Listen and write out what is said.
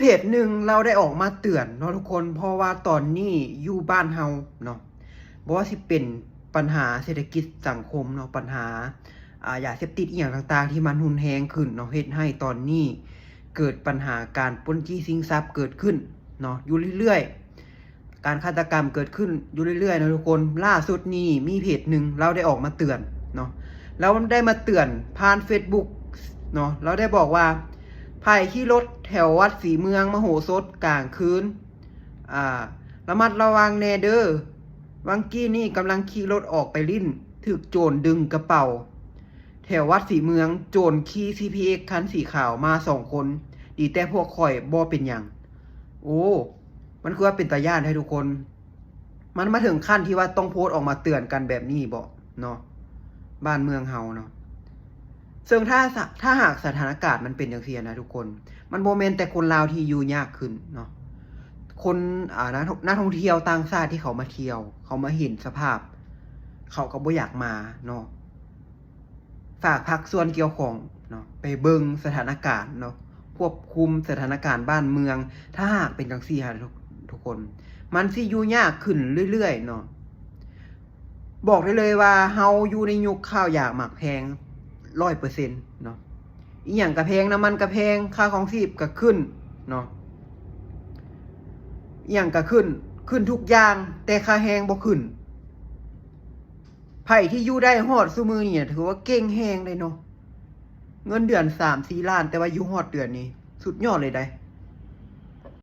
เพจหนึ่งเราได้ออกมาเตือนเนาะทุกคนเพราะว่าตอนนี้อยู่บ้านเฮาเนาะบ่ว่าสิเป็นปัญหาเศรษฐกิจสังคมเนาะปัญหายาเสพติดอีหยังต่างๆที่มันรุนแรงขึ้นเนาะเฮ็ดให้ตอนนี้เกิดปัญหาการปล้นจี้ชิงทรัพย์เกิดขึ้นเนาะอยู่เรื่อยๆการฆาตกรรมเกิดขึ้นอยู่เรื่อยๆนะทุกคนล่าสุดนี้มีเพจหนึ่งเราได้ออกมาเตือนเนาะแล้วได้มาเตือนผ่าน Facebook เนาะเราได้บอกว่าภัยขี่รถแถววัดศรีเมืองมโหสถกลางคืนระมัดระวังแน่เด้อวังกี้นี่กำลังขี่รถออกไปลิ้นถึกโจรดึงกระเป๋าแถววัดศรีเมืองโจรขี่ CPX คันสีขาวมา2 คนดีแต่พวกข่อยบ่เป็นหยังโอ้มันคือว่าเป็นตาย่านให้ทุกคนมันมาถึงขั้นที่ว่าต้องโพสต์ออกมาเตือนกันแบบนี้บ่เนาะบ้านเมืองเฮาเนาะซึ่งถ้าหากสถานการณ์มันเป็นอย่างเสียนะทุกคนมันโมเมนต์แต่คนลาวที่อยู่ยากขึ้นเนาะคนนักท่องเที่ยวต่างชาติที่เขามาเที่ยวเขามาเห็นสภาพเขาก็บ่อยากมาเนาะฝากภาคส่วนเกี่ยวข้องเนาะไปเบิ่งสถานการณ์เนาะควบคุมสถานการณ์บ้านเมืองถ้าหากเป็นจังซี่ฮะทุกคนมันสิอยู่ยากขึ้นเรื่อยๆเนาะบอกได้เลยว่าเฮาอยู่ในยุคข้าวอยากหมักแพง100%เนาะอีหยังก็แพงน้ำมันก็แพงค่าของชีพก็ขึ้นเนาะอีหยังก็ขึ้นทุกอย่างแต่ค่าแรงบ่ขึ้นไผที่อยู่ได้ฮอดซุมื้อนี้ถือว่าเก่งแฮงเลยเนาะเงินเดือน3-4 ล้านแต่ว่าอยู่ฮอดเดือนนี้สุดยอดเลยได้